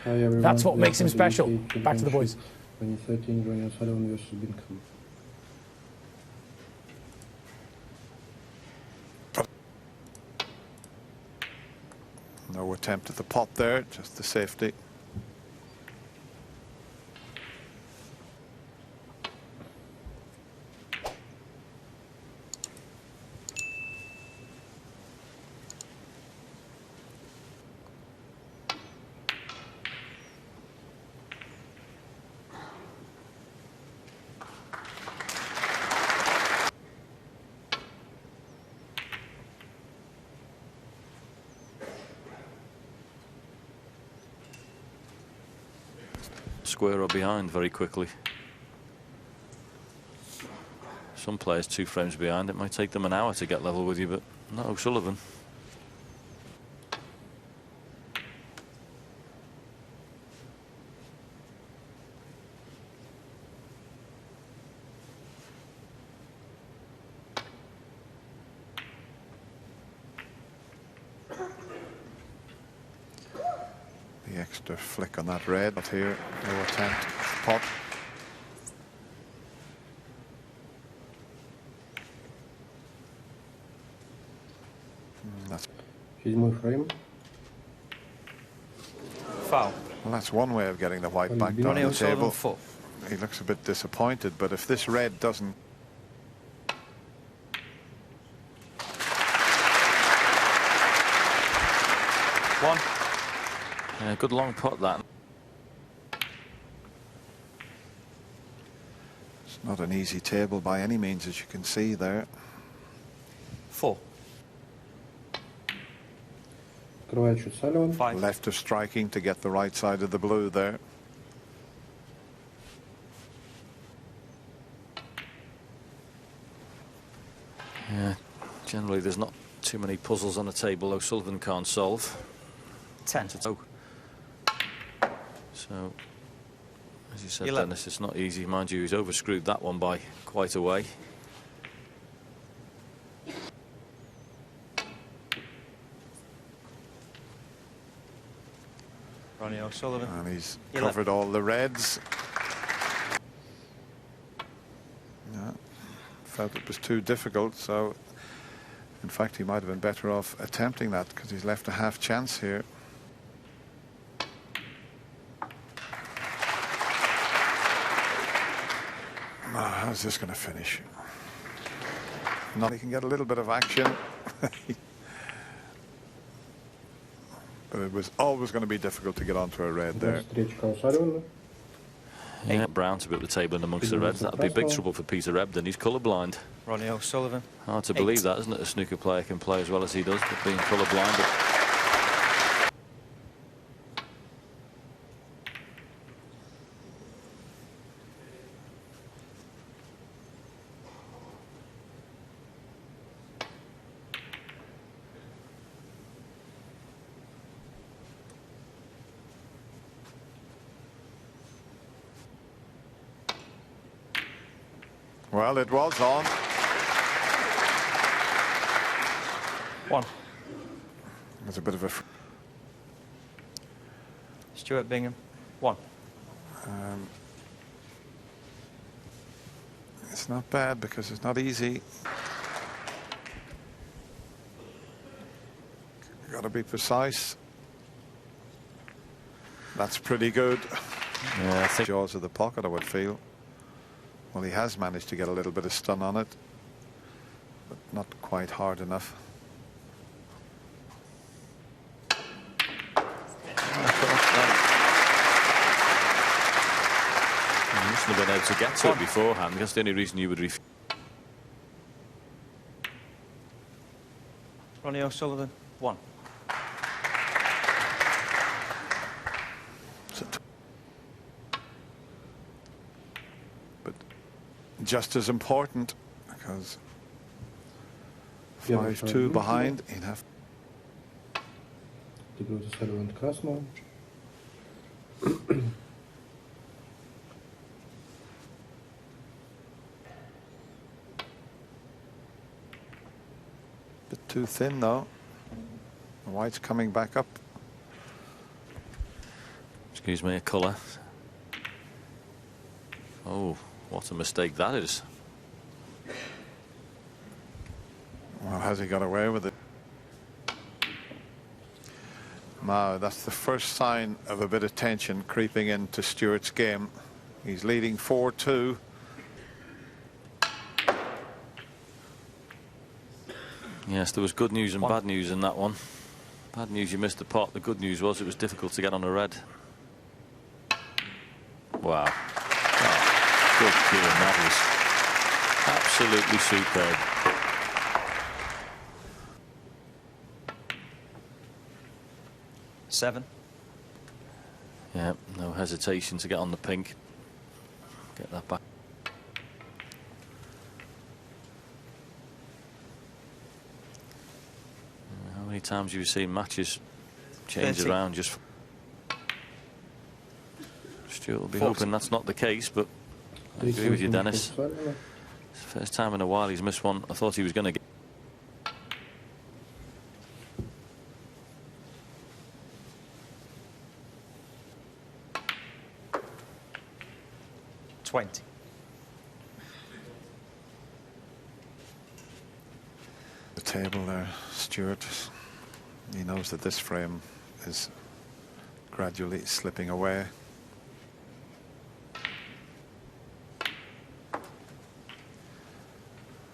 That's what makes him special. Back to the boys. 2013, Ronnie Osullivan versus Bingham. No attempt at the pot there, just the safety. Square or behind very quickly. Some players 2 frames behind, it might take them an hour to get level with you, but not Osullivan. The extra flick on that red, but here, no attempt. Pot. That's He's more frame. Foul. well, that's one way of getting the white back down Ronnie the Osullivan table. 4. He looks a bit disappointed, but if this red doesn't. One. Yeah, good long pot that. It's not an easy table by any means, as you can see there. 4. Открывает Osullivan. 5. Left of striking to get the right side of the blue there. Yeah, generally there's not too many puzzles on a table Osullivan can't solve. 10. So, as you said, 11. Dennis, it's not easy. Mind you, he's overscrewed that one by quite a way. Ronnie Osullivan. And he's 11. covered all the reds. Yeah, felt it was too difficult, so in fact he might have been better off attempting that because he's left a half chance here. How's this going to finish? Not he can get a little bit of action. But it was always going to be difficult to get onto a red there. Встречка Osullivan. Yeah, Brown to be at the table and amongst the reds. That would be big trouble for Peter Ebden. He's colourblind. Ronnie Osullivan. Hard to 8. believe that, isn't it? A snooker player can play as well as he does, but being colourblind. But Well, it was on. 1. It was a bit of a. Stuart Bingham. 1. It's not bad because it's not easy. Got to be precise. That's pretty good. yeah, I think Jaws of the pocket, I would feel. Well, he has managed to get a little bit of stun on it, but not quite hard enough. you mustn't have been able to get to it beforehand. That's the only reason you would refuse. Ronnie Osullivan. 1. But just as important, because 5-2 behind, he'd have. Играет Osullivan красного. Bit too thin though. The white's coming back up. It's Excuse me, a colour. Oh, what a mistake that is. Well, has he got away with it? Now, that's the first sign of a bit of tension creeping into Stewart's game. He's leading 4-2. Yes, there was good news and bad news in that one. Bad news, you missed the pot. The good news was it was difficult to get on a red. Wow. Oh, good game, that was absolutely superb. Seven. Yeah, no hesitation to get on the pink. Get that back. How many times have you seen matches change 30. around just... Stuart will be hoping that's not the case, but I agree with you, Dennis. It's the first time in a while he's missed one. I thought he was going to get... 20. The table there, Stewart. He knows that this frame is gradually slipping away.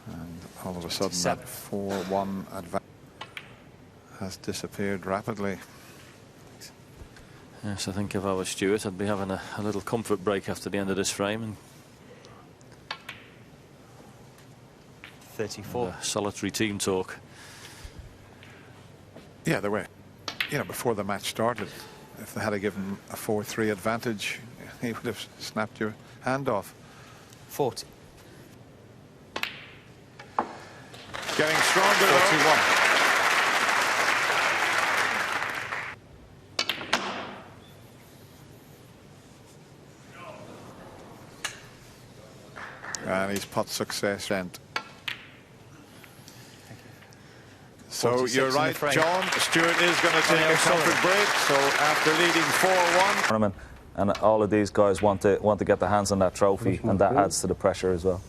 And all of a sudden that 4-1 advantage has disappeared rapidly. Yes, I think if I was Stuart, I'd be having a little comfort break after the end of this frame and 34. Solitary team talk. Yeah, they were. You know, before the match started, if they had given a 4-3 advantage, he would have snapped your hand off. 40. Getting stronger, 41. And his putt success went. So you're right, John. Stewart is going to take a comfort break. So after leading 4-1, and all of these guys want to get their hands on that trophy, and that adds to the pressure as well.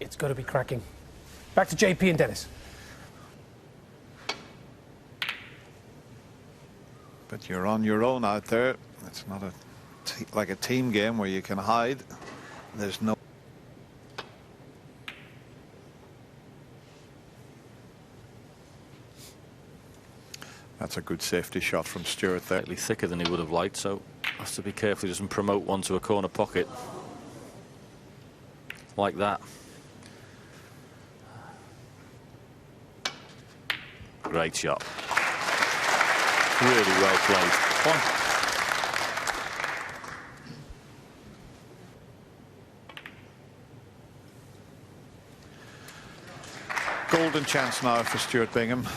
It's got to be cracking. Back to JP and Dennis. but you're on your own out there. It's not like a team game where you can hide. There's no. That's a good safety shot from Stewart there. Slightly thicker than he would have liked, so has to be careful he doesn't promote one to a corner pocket like that. Great shot. Really well played. One. Golden chance now for Stuart Bingham.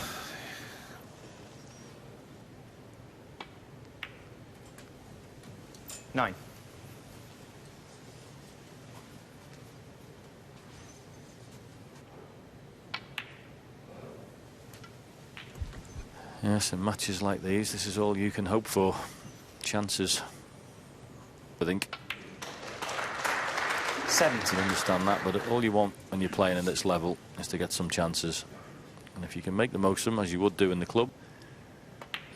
Nine. Yes, in matches like these, this is all you can hope for. Chances, I think. 70. I understand that, but all you want when you're playing at this level is to get some chances. And if you can make the most of them, as you would do in the club,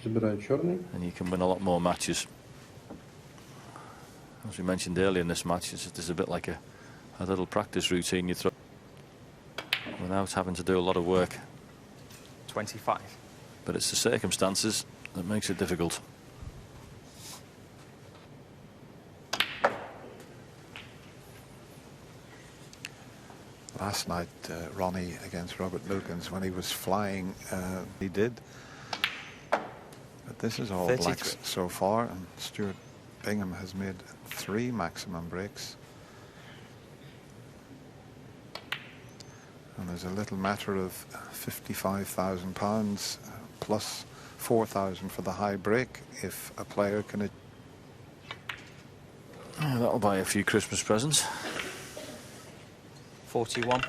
Забираю черный. then you can win a lot more matches. As we mentioned earlier in this match, it's a bit like a little practice routine you throw without having to do a lot of work. 25. But it's the circumstances that makes it difficult. Last night, Ronnie against Robert Milkins, when he was flying, he did. But this is all 33. blacks so far, and Stuart Bingham has made 3 maximum breaks. And there's a little matter of £55,000 plus 4,000 for the high break if a player can. Yeah, that'll buy a few Christmas presents. 41.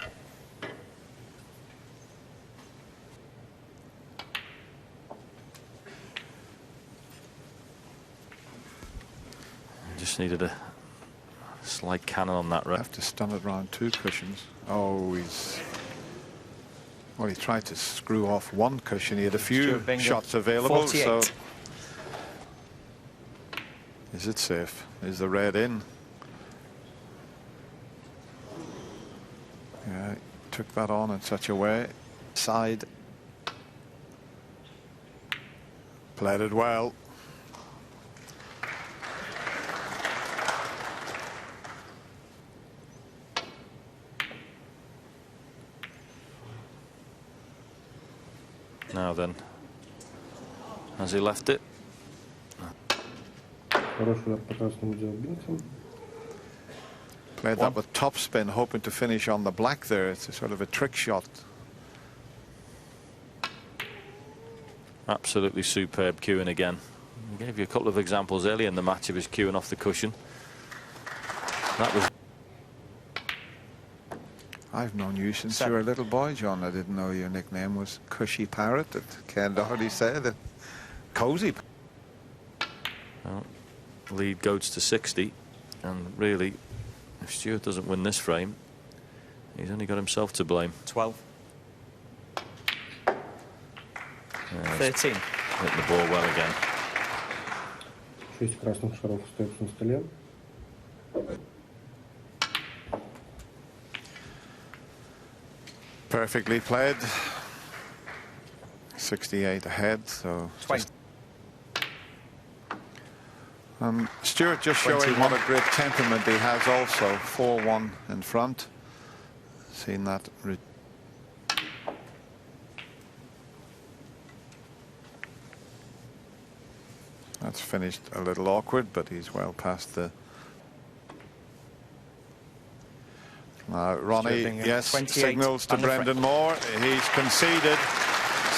Just needed a slight cannon on that. Have to stun it round 2 cushions. Oh, well, he tried to screw off 1 cushion. He had a few Bingham, shots available. 48. So, is it safe? Is the red in? Yeah, took that on in such a way. Side. Played it well. Now then, has he left it? Хороший удар по красному делал Бингхэм. Played that with topspin, hoping to finish on the black there. It's a sort of a trick shot. Absolutely superb cueing again. I gave you a couple of examples earlier in the match of his cueing off the cushion. That was... I've known you since you were a little boy, John. I didn't know your nickname was Cushy Parrot, that Ken Doherty said. That Cozy. Well, lead goes to 60, and really, if Stuart doesn't win this frame, he's only got himself to blame. 12. Yeah, 13. hit the ball well again. 6 красных шаров остается на столе. Perfectly played. 68 ahead, so... 20. Stuart just showing 21. what a great temperament he has also. 4-1 in front. Seen that. That's finished a little awkward, but he's well past the... Ronnie, Bingham, yes, 28 signals to under Brendan Moore. He's conceded.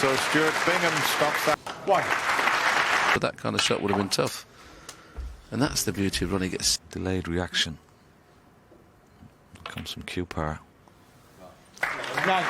So Stuart Bingham stops that. But that kind of shot would have been tough. And that's the beauty of Ronnie gets... Delayed reaction. Comes from Q power. 9.